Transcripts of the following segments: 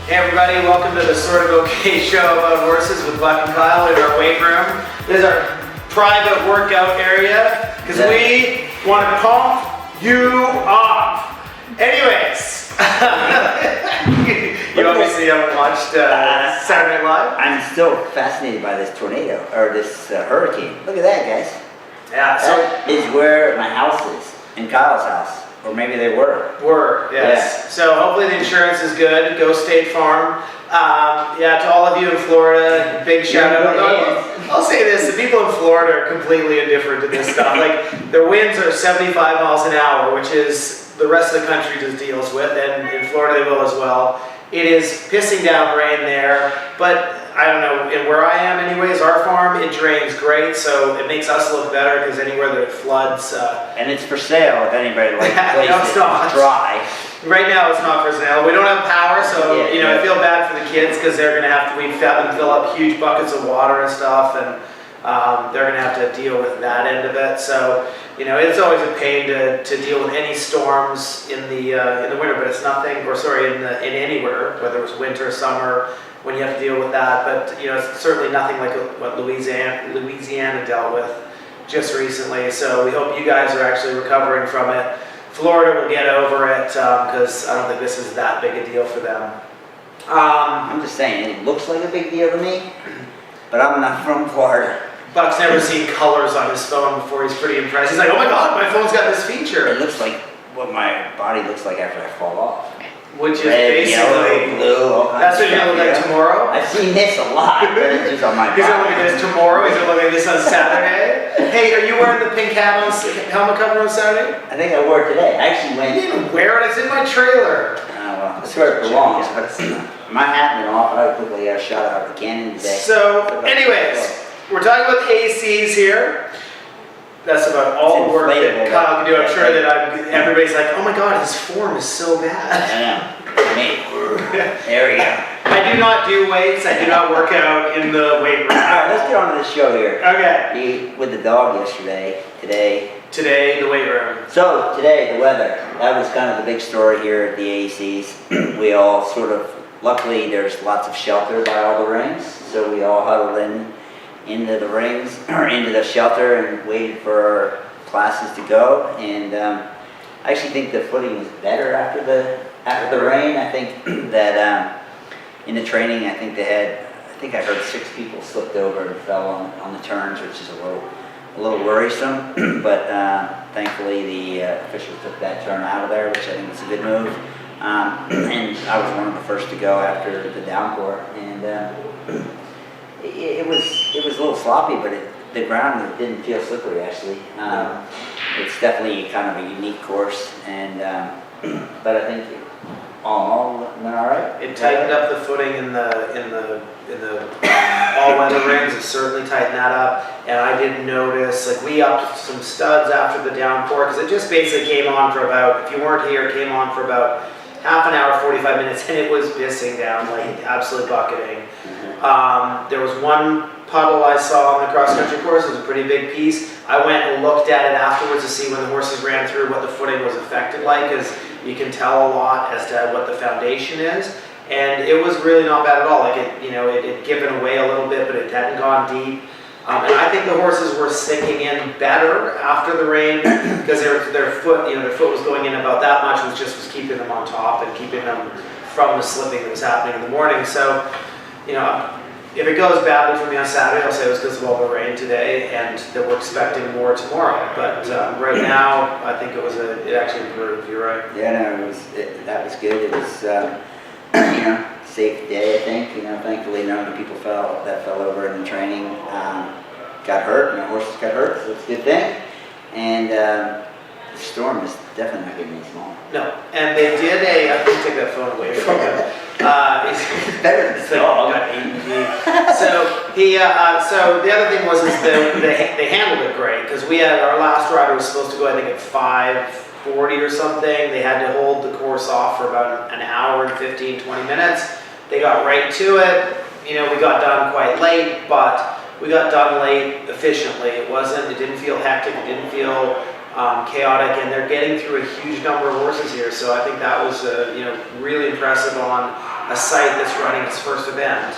Hey everybody, welcome to the Sort of Okay show about horses with Buck and Kyle in our weight room. This is our private workout area because we want to pump you up. Anyways, you obviously haven't watched Saturday Night Live. I'm still fascinated by this tornado, or this hurricane. Look at that, guys. Yeah, so that is where my house is, in Kyle's house. Or maybe they were. Yes. Yeah. So hopefully the insurance is good. Go State Farm. Yeah, to all of you in Florida, big shout out. I'll say this, the people in Florida are completely indifferent to this stuff. Like, their winds are 75 miles an hour, which is the rest of the country just deals with, and in Florida they will as well. It is pissing down rain there, but I don't know, and where I am anyways, our farm, it drains great, so it makes us look better because anywhere that it floods... and it's for sale if anybody likes to place no, it's not. Dry. Right now it's not for sale. We don't have power, so I feel bad for the kids because they're going to have to, we've had them fill up huge buckets of water and stuff, and they're going to have to deal with that end of it. So, it's always a pain to deal with any storms in the winter, but it's nothing, in anywhere, whether it was winter, summer, when you have to deal with that. But it's certainly nothing like what Louisiana dealt with just recently. So we hope you guys are actually recovering from it. Florida will get over it because I don't think this is that big a deal for them. I'm just saying, it looks like a big deal to me, but I'm not from Florida. Buck's never seen colors on his phone before. He's pretty impressed. He's like, oh my God, my phone's got this feature. It looks like what my body looks like after I fall off. Which is red, basically, yellow, blue, that's what you're going to look like tomorrow? I've seen this a lot, but it's just on my body. He's going to look at this tomorrow, he's going to look at this on Saturday. Hey, are you wearing the pink hat on helmet cover on Saturday? I think I wore it today. I actually went... You didn't wear it, it's in my trailer. Well, that's where it belongs, but my hat went off, I quickly got shot out of the cannon today. So, anyways, we're talking about AECs here. That's about all the work that Kyle can do. I'm sure that everybody's like, oh my God, his form is so bad. I know. There we go. I do not do weights. I do not work out in the weight room. All right, let's get on to the show here. Okay. You with the dog yesterday. Today, the weight room. So, today, the weather. That was kind of the big story here at the AECs. We all sort of, luckily there's lots of shelter by all the rings, so we all huddled into the rings, or into the shelter, and waited for our classes to go. And I actually think the footing was better after the rain. I think that in the training, I think I heard 6 people slipped over and fell on the turns, which is a little worrisome. But thankfully, the officials took that turn out of there, which I think was a good move. And I was one of the first to go after the downpour, and it was a little sloppy, but the ground didn't feel slippery actually. It's definitely kind of a unique course, and but I think all went all right. It tightened up the footing in the all-weather rings. It certainly tightened that up, and I didn't notice, like, we upped some studs after the downpour because it just basically came on for about, if you weren't here, it came on for about half an hour, 45 minutes, and it was pissing down, like absolutely bucketing. There was one puddle I saw on the cross-country course. It was a pretty big piece. I went and looked at it afterwards to see when the horses ran through what the footing was affected like, because you can tell a lot as to what the foundation is. And it was really not bad at all. Like it had given away a little bit, but it hadn't gone deep. And I think the horses were sinking in better after the rain because their foot was going in about that much, which just was keeping them on top and keeping them from the slipping that was happening in the morning. So, if it goes badly for me on Saturday, I'll say it was because of all the rain today, and that we're expecting more tomorrow. But right now, I think it actually improved. You're right. Yeah, no, that was good. It was safe day. I think thankfully none of the people that fell over in the training got hurt. No horses got hurt, so it's a good thing. And the storm is definitely not getting any smaller. No, and they did I couldn't take that phone away from him. Better than the dog. So the other thing was they handled it great because our last rider was supposed to go I think at 5:40 or something. They had to hold the course off for about an hour and 15-20 minutes. They got right to it. We got done quite late, but we got done late efficiently. It didn't feel hectic. It didn't feel chaotic, and they're getting through a huge number of horses here. So I think that was really impressive on a site that's running its first event.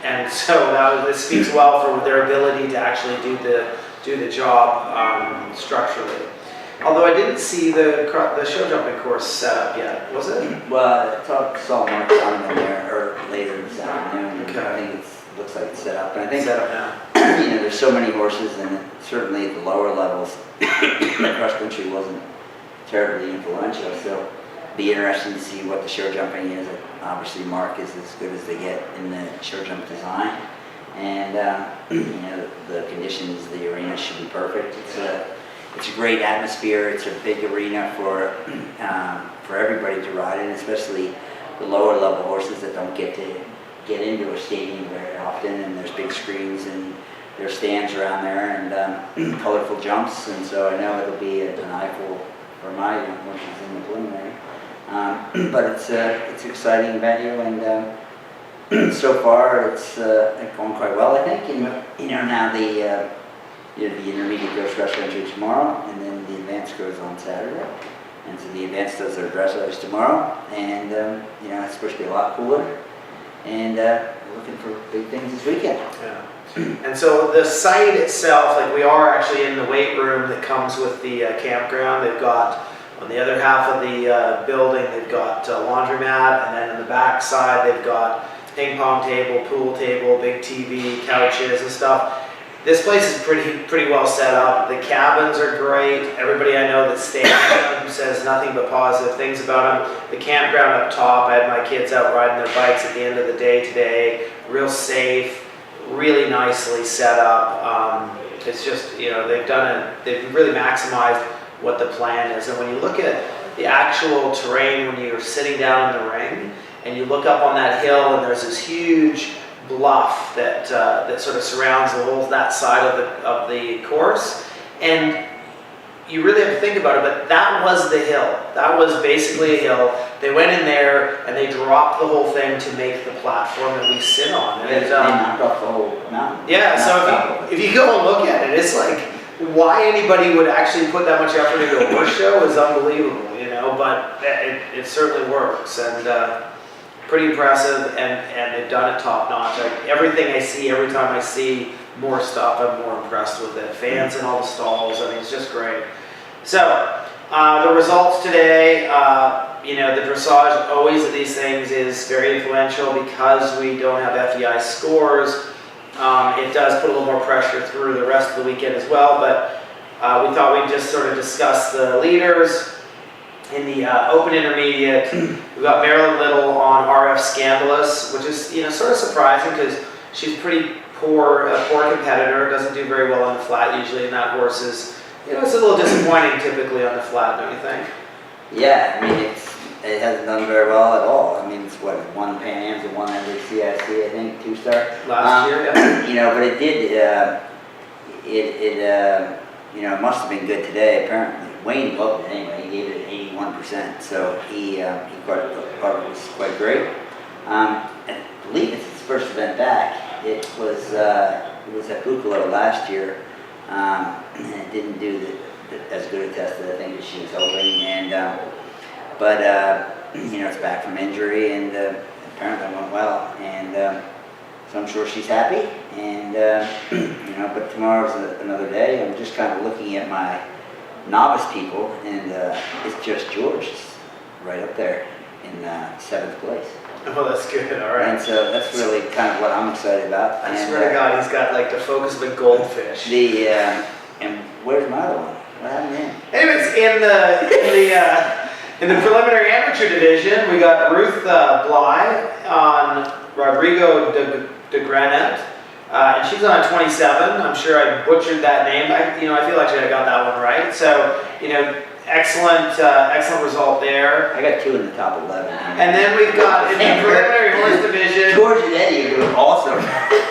And so this speaks well for their ability to actually do the job structurally. Although I didn't see the show jumping course set up yet, was it? Well, I saw Mark on in there later this afternoon. Okay. I think it looks like it's set up. And I think Set up now. you know, there's so many horses, and certainly at the lower levels, the cross country wasn't terribly influential. So it'll be interesting to see what the show jumping is. Obviously, Mark is as good as they get in the show jump design, and you know, the conditions of the arena should be perfect. It's a great atmosphere. It's a big arena for everybody to ride in, especially the lower level horses that don't get into a stadium very often. And there's big screens and there's stands around there and colorful jumps. And so I know it'll be an eyeful for my young horses in the preliminary. But it's an exciting venue, and so far it's going quite well, I think. And you know, now the intermediate goes cross country tomorrow, and then the advanced goes on Saturday. And so the advanced does their dressage tomorrow, and you know, it's supposed to be a lot cooler. And we're looking for big things this weekend. Yeah. And so the site itself, like we are actually in the weight room that comes with the campground. They've got, on the other half of the building, they've got a laundromat, and then in the back side they've got ping pong table, pool table, big TV, couches and stuff. This place is pretty well set up. The cabins are great. Everybody I know that stays who says nothing but positive things about them. The campground up top, I had my kids out riding their bikes at the end of the day today. Real safe, really nicely set up. It's just, you know, they've really maximized what the plan is. And when you look at the actual terrain, when you're sitting down in the ring and you look up on that hill, and there's this huge bluff that sort of surrounds that side of the course, and you really have to think about it, but that was the hill. That was basically a hill. They went in there and they dropped the whole thing to make the platform that we sit on. And They knocked off the whole mountain. yeah, so if you go and look at it, it's like, why anybody would actually put that much effort into a horse show is unbelievable, you know, but it certainly works. And pretty impressive, and they've done it top notch. Like everything I see, every time I see more stuff, I'm more impressed with it. Fans in all the stalls, I mean, it's just great. So, the results today, you know, the dressage always of these things is very influential because we don't have FEI scores. It does put a little more pressure through the rest of the weekend as well, but we thought we'd just sort of discuss the leaders. In the open intermediate, we've got Marilyn Little on RF Scandalous, which is, you know, sort of surprising because she's pretty poor competitor, doesn't do very well on the flat usually, and that horse is, you know, it's a little disappointing typically on the flat, don't you think? Yeah, I mean, it hasn't done very well at all. I mean, it's what, one Pan Am's and one AEC, I think, 2-star. Last year, yeah. You know, but it did, you know, it must have been good today, apparently. Wayne loved it anyway. He gave it 81%, so he thought it was quite great. I believe it's his first event back. It was at Buccolo last year, and it didn't do as good a test as I think she was hoping. And but you know, it's back from injury, and apparently went well. And so I'm sure she's happy. And you know, but tomorrow's another day. I'm just kind of looking at my novice people, and it's just George right up there in 7th place. Oh, that's good, all right. And so that's really kind of what I'm excited about. I swear to God, he's got like the focus of a goldfish. And where's my other one? What happened to him? Anyways, in the preliminary amateur division, we got Ruth Bly on Rodrigo de Granet. And she's on 27. I'm sure I butchered that name. I feel like I got that one right. So, you know, excellent result there. I got 2 in the top 11. And then we've got in the preliminary horse division, George and Eddie are doing awesome.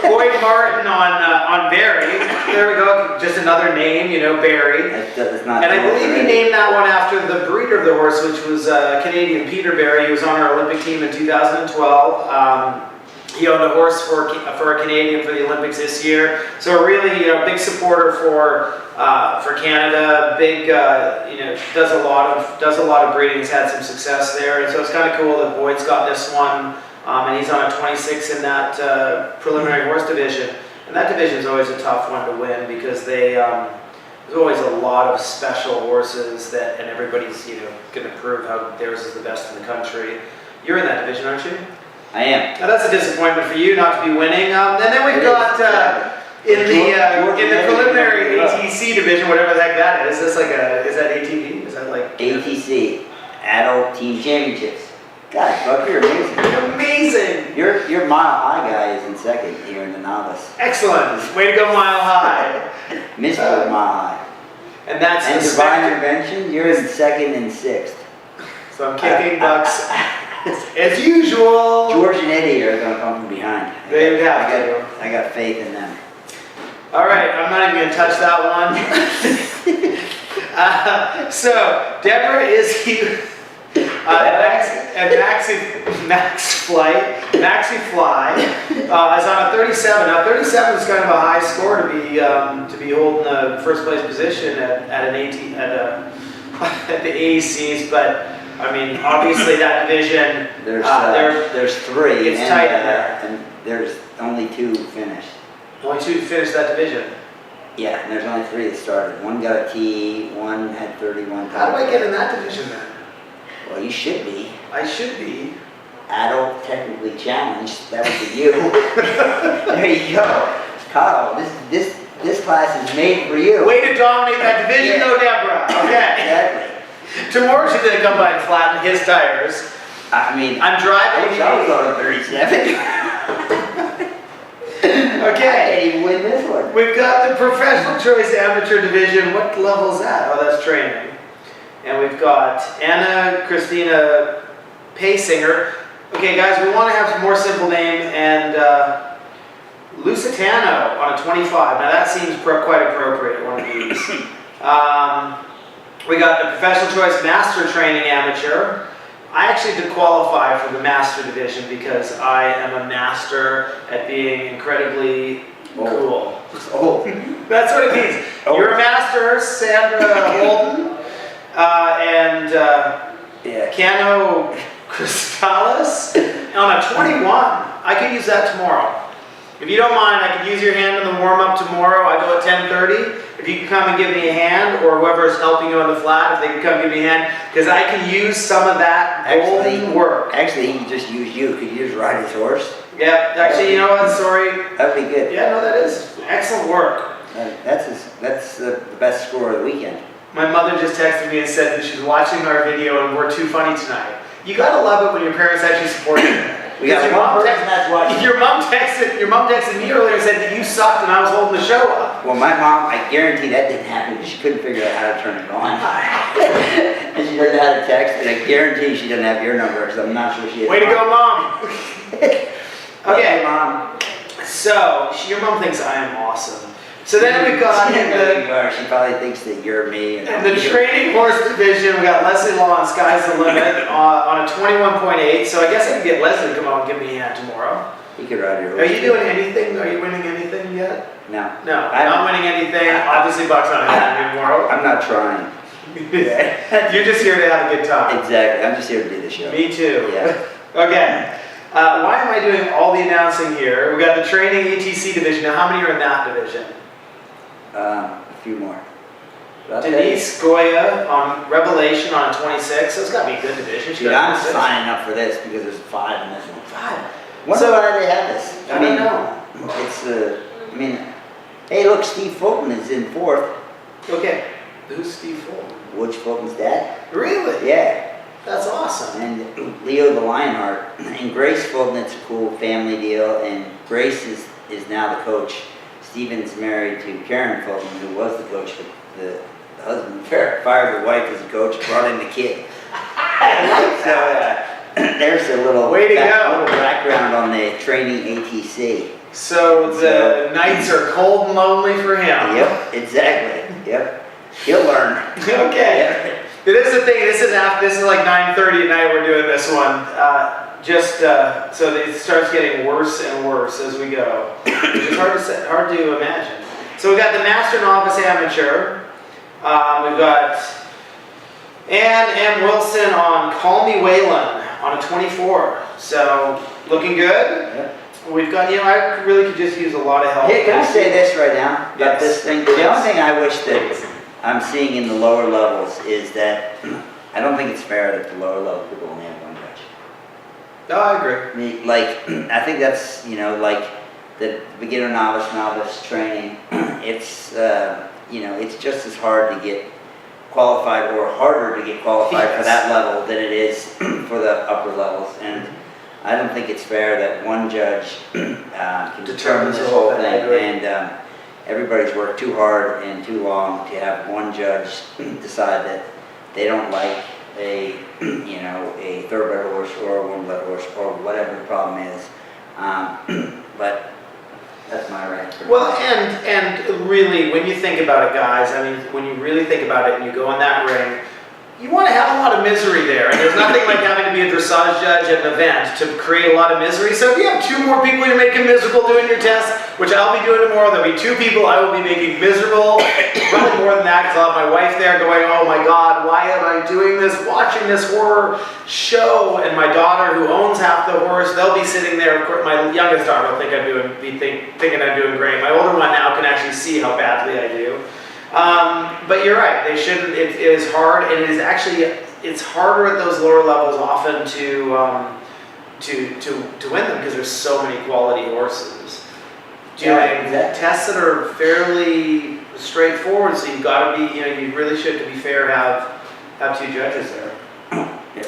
Boyd Martin on Barry. There we go. Just another name, you know, Barry. That's not. And I believe he named that one after the breeder of the horse, which was Canadian Peter Barry. He was on our Olympic team in 2012. He owned a horse for a Canadian for the Olympics this year. So really, big supporter for Canada. Big, does a lot of breeding. He's had some success there, and so it's kind of cool that Boyd's got this one, and he's on a 26 in that preliminary horse division. And that division is always a tough one to win because there's always a lot of special horses and everybody's going to prove how theirs is the best in the country. You're in that division, aren't you? I am. Now that's a disappointment for you not to be winning. And then we've got in the preliminary ATC division, whatever the heck that is. Is that ATV? Is that like ATC, Adult Team Championships. God, Buck, you're amazing. Amazing. Your mile high guy is in second here in the novice. Excellent. Way to go, Mile High. Mr. Mile High. And that's and Divine Intervention, you're in second and sixth. So I'm kicking Bucks as usual. George and Eddie are going to come from behind. They have I got faith in them. All right, I'm not even going to touch that one. So Deborah is here. Maxi Fly is on a 37. Now 37 is kind of a high score to be holding the first place position at the AECs, but I mean obviously that division there's three. It's tight in there, and there's only two finished. Only two finished that division. Yeah, and there's only three that started. One got a T, one had 31. How do I get in that division then? Well, you should be. I should be. Adult technically challenged. That would be you. There you go. Kyle, this class is made for you. Way to dominate that division though, Deborah. Okay. Exactly. Tomorrow she's going to come by and flatten his tires. I mean, I'm driving. I was going 37. Okay. I didn't even win this one. We've got the Professional Choice Amateur Division. What level is that? Oh, that's training. And we've got Anna Christina Paysinger. Okay, guys, we want to have some more simple name. And Lusitano on a 25. Now that seems quite appropriate, one of these. We got the Professional Choice Master Training Amateur. I actually did qualify for the Master Division because I am a master at being incredibly cool. Oh. That's what it means. Oh. You're a master, Sandra Holden, and Cano Cristales on a 21. I could use that tomorrow. If you don't mind, I could use your hand in the warm-up tomorrow. I go at 10:30. If you can come and give me a hand, or whoever is helping you on the flat, if they can come give me a hand, because I can use some of that golden work. Actually, he can just use you. Could you just ride his horse? Yeah, actually, you know what? Sorry. That'd be good. Yeah, no, that is excellent work. That's the best score of the weekend. My mother just texted me and said that she's watching our video and we're too funny tonight. You gotta love it when your parents actually support you. We got one person that's watching. Your mom texted me earlier and said that you sucked and I was holding the show up. Well, my mom, I guarantee that didn't happen because she couldn't figure out how to turn it on. And she doesn't know how to text, and I guarantee she doesn't have your number because I'm not sure she has. Way to go, Mom! Okay, Mom. So, your mom thinks I am awesome. So then we've got She probably thinks that you're me. in the training horse division, we got Leslie Law and Sky's the Limit on a 21.8. So I guess I can get Leslie to come out and give me a hand tomorrow. You could ride your horse. Are you doing anything? Are you winning anything yet? No. No, I'm not winning anything. Obviously, Buck's not having tomorrow. I'm not trying. You're just here to have a good time. Exactly. I'm just here to do the show. Me too. Yeah. Okay. Why am I doing all the announcing here? We got the training ATC division. Now, how many are in that division? A few more. Denise Goya on Revelation on a 26. So it's got to be a good division. Dude, I'm signing up for this because there's 5 in this one. 5. Wonder why they have this. I don't know. It's hey, look, Steve Fulton is in 4th. Okay. Who's Steve Fulton? Butch Fulton's dad. Really? Yeah. That's awesome. And Leo the Lionheart. And Grace Fulton, it's a cool family deal. And Grace is now the coach. Steven's married to Karen Fulton, who was the coach. The husband fired the wife as a coach, brought in the kid. So there's a little background on the training ATC. So the nights are cold and lonely for him. Yep, exactly. Yep. He'll learn. Okay. Yep. This is the thing. This is like 9:30 at night. We're doing this one. just so it starts getting worse and worse as we go, which is hard to imagine. So we got the Master, Novice, Amateur. We've got Ann M. Wilson on Call Me Waylon on a 24. So looking good. Yep. We've got, I really could just use a lot of help. Hey, can I say this right now Yes. about this thing? The only thing I wish that I'm seeing in the lower levels is that I don't think it's fair that the lower level people only have one judge. No, I agree. I think that's, like the beginner novice training, it's, it's just as hard to get qualified or harder to get qualified for that level than it is for the upper levels. And I don't think it's fair that one judge can determine this whole thing. And everybody's worked too hard and too long to have one judge decide that they don't like a thoroughbred horse or a warm-blood horse or whatever the problem is. But that's my rant. Well, and really, when you think about it, guys, I mean, when you really think about it and you go in that ring, you want to have a lot of misery there. And there's nothing like having to be a dressage judge at an event to create a lot of misery. So if you have 2 more people you're making miserable doing your test, which I'll be doing tomorrow, there'll be 2 people I will be making miserable. Probably more than that, because I'll have my wife there going, oh my God, why am I doing this, watching this horror show? And my daughter, who owns half the horse, they'll be sitting there. Of course, my youngest daughter will think thinking I'm doing great. My older one now can actually see how badly I do. But you're right, they shouldn't, it is hard, and it is actually, it's harder at those lower levels often to win them because there's so many quality horses. Doing tests that are fairly straightforward, so you've got to be, you really should, to be fair, have 2 judges there.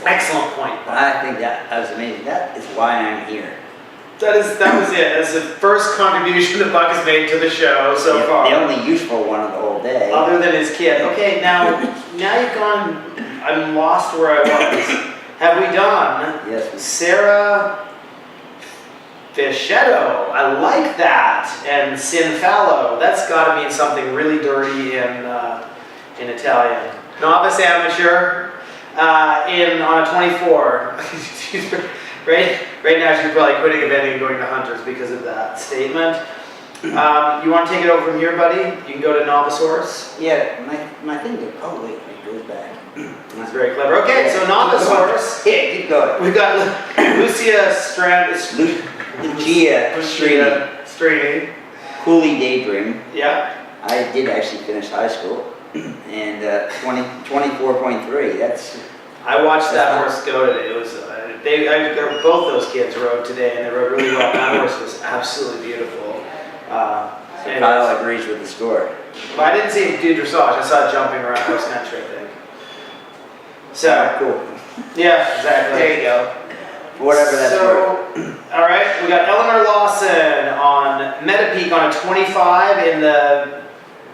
Excellent point. I think that was amazing. That is why I'm here. That was it. That's the first contribution that Buck has made to the show so far. The only useful one of the whole day. Other than his kid. Okay, now you've gone, I'm lost where I was. Have we done Sarah Fischetto? I like that. And Sinfallo. That's got to mean something really dirty in Italian. Novice, amateur, on a 24. Right now she's probably quitting eventing and going to Hunters because of that statement. You want to take it over from here, buddy? You can go to Novice Horse. Yeah, my thing to, oh wait, it goes back. That's very clever. Okay, so Novice Horse. Yeah, keep going. We've got Lucia Lucia Strini. Cooley Daydream. Yeah. I did actually finish high school. And 24.3, that's... I watched that horse go today. It was... both those kids rode today, and they rode really well. That horse was absolutely beautiful. So Kyle agrees with the score. But I didn't see him do dressage. I saw it jumping around cross country, I think. So cool. Yeah, exactly. There you go. Whatever that's worth. All right, we got Eleanor Lawson on Metapeak on a 25 in the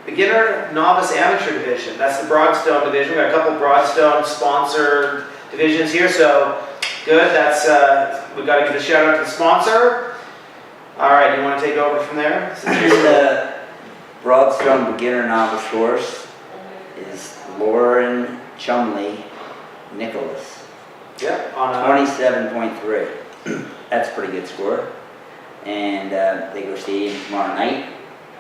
beginner, novice, amateur division. That's the Broadstone division. We got a couple Broadstone sponsored divisions here, so. Good, that's, we've got to give a shout out to the sponsor. All right, you want to take over from there? The Broadstone beginner novice horse is Lauren Chumley Nicholas. Yep, on a 27.3. That's a pretty good score. And they go stadium tomorrow night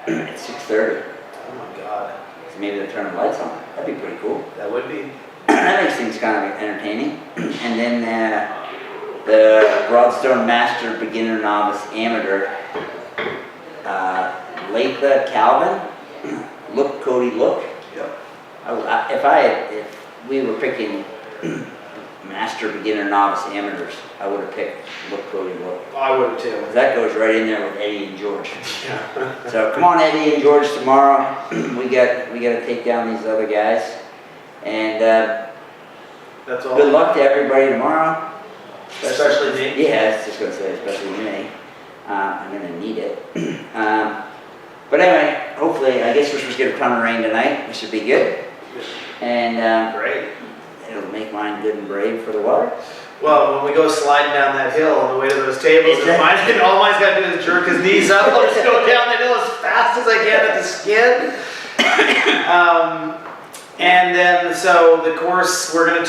at 6:30. Oh my God. So maybe they'll turn the lights on. That'd be pretty cool. That would be. That makes things kind of entertaining. And then the Broadstone Master Beginner Novice Amateur, Latha Calvin, Look Cody Look. Yep. If we were picking Master Beginner Novice Amateurs, I would have picked Look Cody Look. I would too. That goes right in there with Eddie and George. Yeah. So come on, Eddie and George, tomorrow. we got to take down these other guys. And that's all. good luck to everybody tomorrow. Especially me? Yeah, I was just going to say, especially me. I'm going to need it. But anyway, hopefully, I guess we're supposed to get a ton of rain tonight. It should be good. And great. It'll make mine good and brave for the weather. Well, when we go sliding down that hill on the way to those tables, Exactly. all mine's got to do is jerk his knees up. I'll just go down the hill as fast as I can at the skin. And then, so the course, we're gonna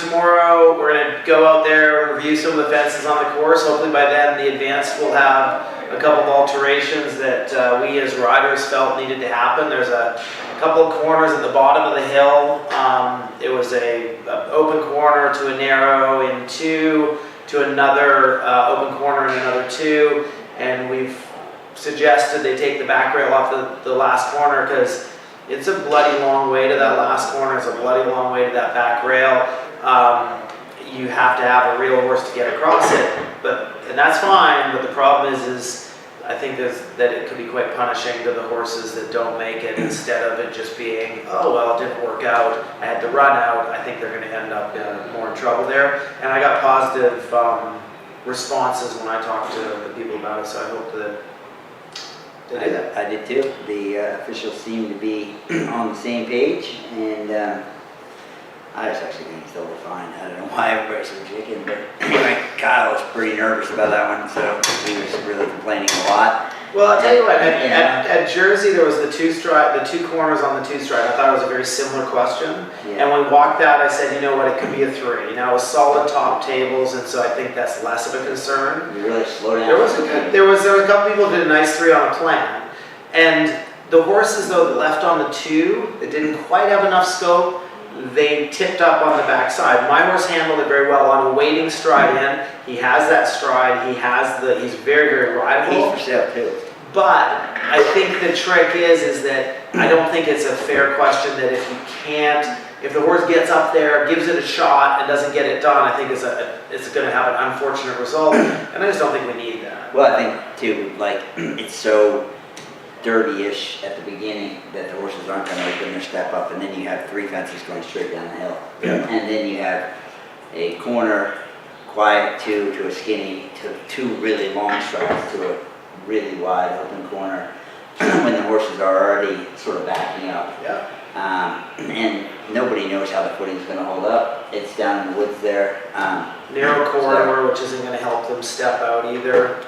go out there and review some of the fences on the course. Hopefully by then, the advanced will have a couple of alterations that we as riders felt needed to happen. There's a couple of corners at the bottom of the hill. It was a open corner to a narrow in two, to another open corner in another two. And we've suggested they take the back rail off the last corner because it's a bloody long way to that last corner. It's a bloody long way to that back rail. You have to have a real horse to get across it, and that's fine. But the problem is I think that it could be quite punishing to the horses that don't make it. Instead of it just being, oh well, it didn't work out, I had to run out. I think they're going to end up more in trouble there. And I got positive responses when I talked to the people about it. So I hope that. I did too. The officials seem to be on the same page, and I just actually think it's totally fine. I don't know why everybody's so chicken, but anyway, Kyle was pretty nervous about that one, so he was really complaining a lot. Well, I'll tell you what, at Jersey there was the two corners on the two stride. I thought it was a very similar question. Yeah. And when we walked out, I said, you know what, it could be a 3. Now it was solid top tables, and so I think that's less of a concern. You really slow down. There was a couple people who did a nice 3 on a plan, and the horses though that left on the 2 that didn't quite have enough scope, they tipped up on the backside. My horse handled it very well on a waiting stride in. He has that stride. He's very, very rideable. He's for sale too. But I think the trick is that I don't think it's a fair question that if the horse gets up there, gives it a shot, and doesn't get it done, I think it's going to have an unfortunate result. And I just don't think we need that. Well, I think too, like it's so dirty-ish at the beginning that the horses aren't going to open their step up, and then you have 3 fences going straight down the hill. Yeah. And then you have a corner, quiet 2 to a skinny, to 2 really long strides to a really wide open corner when the horses are already sort of backing up. Yeah. And nobody knows how the footing's going to hold up. It's down in the woods there. Narrow corridor, which isn't going to help them step out either.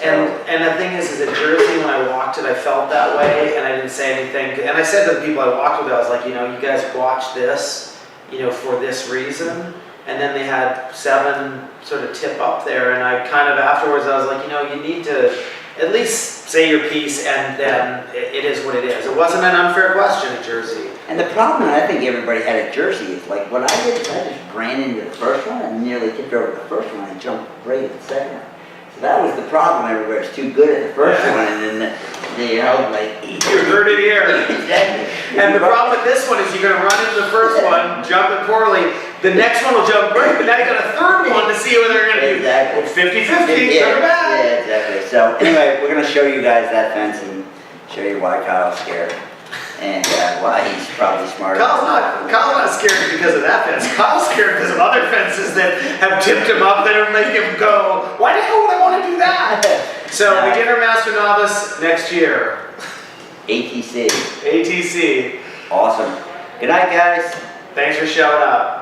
And the thing is at Jersey, when I walked it, I felt that way, and I didn't say anything. And I said to the people I walked with, I was like, you guys watch this, for this reason. And then they had 7 sort of tip up there, and I kind of afterwards, I was like, you need to at least say your piece, and then it is what it is. It wasn't an unfair question at Jersey. And the problem that I think everybody had at Jersey is like what I did is I just ran into the first one and nearly tipped over the first one and jumped right at the second one. That was the problem. Everybody's too good at the first one, and then you heard it here. Exactly. And the problem with this one is you're going to run into the first one, jump it poorly. The next one will jump great, but now you got a third one to see whether they're going to do 50-50. Yeah, exactly. So anyway, we're going to show you guys that fence and show you why Kyle's scared. And why he's probably smarter. Kyle's not scared because of that fence. Kyle's scared because of other fences that have tipped him up that make him go, why the hell would I want to do that? So beginner, master, novice next year. ATC. ATC. Awesome. Good night, guys. Thanks for showing up.